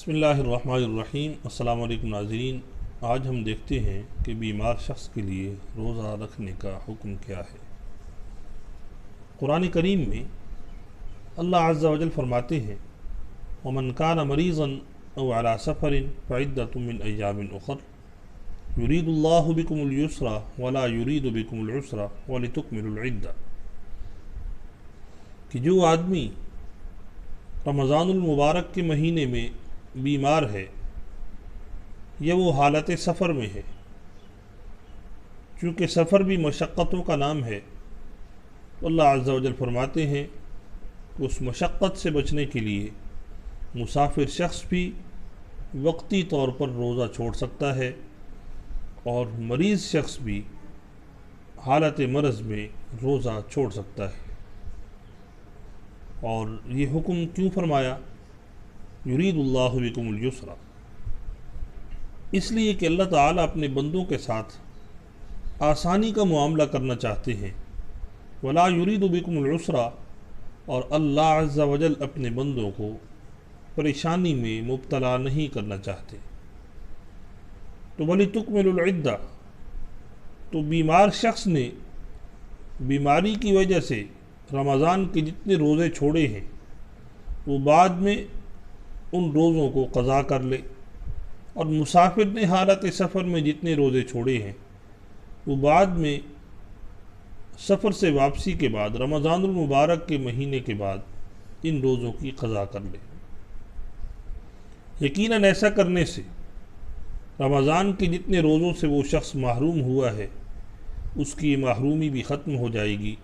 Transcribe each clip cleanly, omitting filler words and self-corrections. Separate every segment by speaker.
Speaker 1: बिस्मिल्लाहिर्रहमानिर्रहीम। अस्सलाम वालेकुम नाज़रीन। आज हम देखते हैं कि बीमार शख्स के लिए रोज़ा रखने का हुक्म क्या है। कुरान करीम में अल्लाह अज़्ज़ा वजल फरमाते हैं, वमन कान मरीज़न औ अला सफ़रिन फ़इद्दतुम मिन अय्यामिन उख़र युरीदुल्लाहु बिकुमुल युस्रा वला युरीदु बिकुमुल उसरा वलितुकमिलुल इद्दा। कि जो आदमी रमज़ानुल मुबारक के महीने में बीमार है या वो हालत सफ़र में है, चूँकि सफ़र भी मशक्क़तों का नाम है, तो अल्लाह अज़्ज़ा वजल फरमाते हैं कि उस मशक्क़त से बचने के लिए मुसाफिर शख्स भी वक्ती तौर पर रोज़ा छोड़ सकता है और मरीज़ शख्स भी हालत मरज़ में रोज़ा छोड़ सकता है। और ये हुक्म क्यों फरमाया? युरीदुल्लाहु बिकुमुल युस्रा, इसलिए कि अल्लाह ताला अपने बंदों के साथ आसानी का मामला करना चाहते हैं। वला युरीदु बिकुमुल उसरा, और अल्लाह अज़्ज़ा वजल अपने बंदों को परेशानी में मुब्तला नहीं करना चाहते। तो वलितुकमिलुल इद्दा, तो बीमार शख्स ने बीमारी की वजह से रमज़ान के जितने रोज़े छोड़े हैं वो बाद में उन रोज़ों को क़ज़ा कर ले, और मुसाफिर ने हालत सफ़र में जितने रोज़े छोड़े हैं वो बाद में सफ़र से वापसी के बाद रमज़ानुल मुबारक के महीने के बाद इन रोज़ों की क़ज़ा कर ले। यकीनन ऐसा करने से रमज़ान के जितने रोज़ों से वो शख्स महरूम हुआ है उसकी महरूमी भी ख़त्म हो जाएगी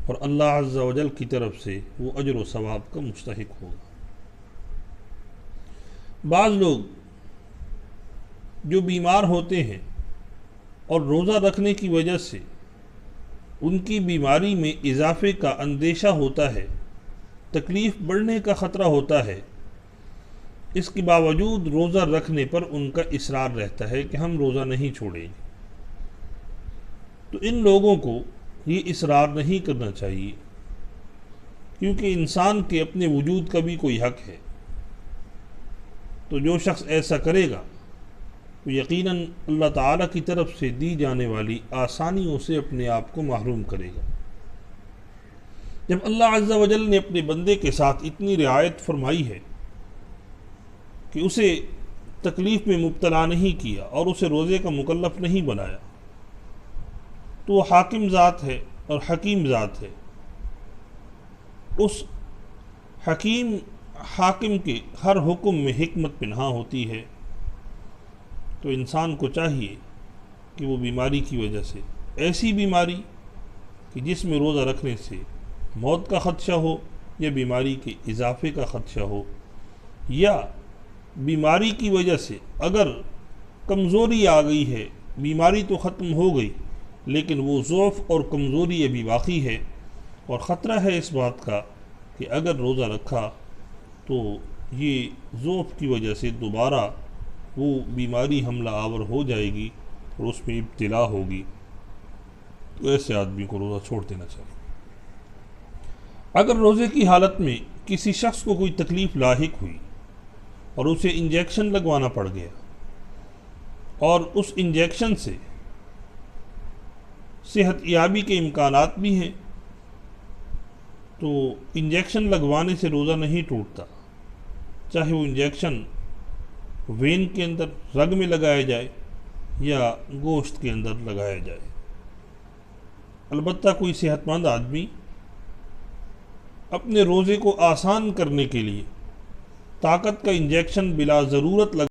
Speaker 1: और अल्लाह अज़्ज़ा वजल की तरफ से वो अजर व सवाब का मुस्तहिक होगा। बाज़ लोग जो बीमार होते हैं और रोज़ा रखने की वजह से उनकी बीमारी में इजाफ़े का अंदेशा होता है, तकलीफ़ बढ़ने का ख़तरा होता है, इसके बावजूद रोज़ा रखने पर उनका इसरार रहता है कि हम रोज़ा नहीं छोड़ेंगे, तो इन लोगों को ये इसरार नहीं करना चाहिए, क्योंकि इंसान के अपने वजूद का भी कोई हक़ है। तो जो शख्स ऐसा करेगा तो यकीनन अल्लाह ताला की तरफ से दी जाने वाली आसानियों से अपने आप को महरूम करेगा। जब अल्लाह अज़्ज़ा वजल ने अपने बंदे के साथ इतनी रियायत फरमाई है कि उसे तकलीफ़ में मुब्तला नहीं किया और उसे रोज़े का मुकल्लफ़ नहीं बनाया, तो वो हाकिम ज़ात है और हकीम ज़ात है। उस हकीम हाकिम के हर हुक्म में हिकमत पिन्हा होती है। तो इंसान को चाहिए कि वो बीमारी की वजह से, ऐसी बीमारी कि जिसमें रोज़ा रखने से मौत का ख़दशा हो या बीमारी के इजाफ़े का ख़दशा हो, या बीमारी की वजह से अगर कमज़ोरी आ गई है, बीमारी तो ख़त्म हो गई लेकिन वो ज़ौफ़ और कमज़ोरी अभी बाकी है और ख़तरा है इस बात का कि अगर रोज़ा रखा तो ये ज़ौफ़ की वजह से दोबारा वो बीमारी हमला आवर हो जाएगी और उसमें इब्तिला होगी। तो ऐसे आदमी को रोज़ा छोड़ देना चाहिए। अगर रोज़े की हालत में किसी शख्स को कोई तकलीफ़ लाहिक हुई और उसे इंजेक्शन लगवाना पड़ गया और उस इंजेक्शन से सेहत याबी के इम्कानात भी हैं, तो इंजेक्शन लगवाने से रोज़ा नहीं टूटता, चाहे वो इंजेक्शन वेन के अंदर रग में लगाया जाए या गोश्त के अंदर लगाया जाए। अलबत्ता कोई सेहतमंद आदमी अपने रोज़े को आसान करने के लिए ताकत का इंजेक्शन बिला ज़रूरत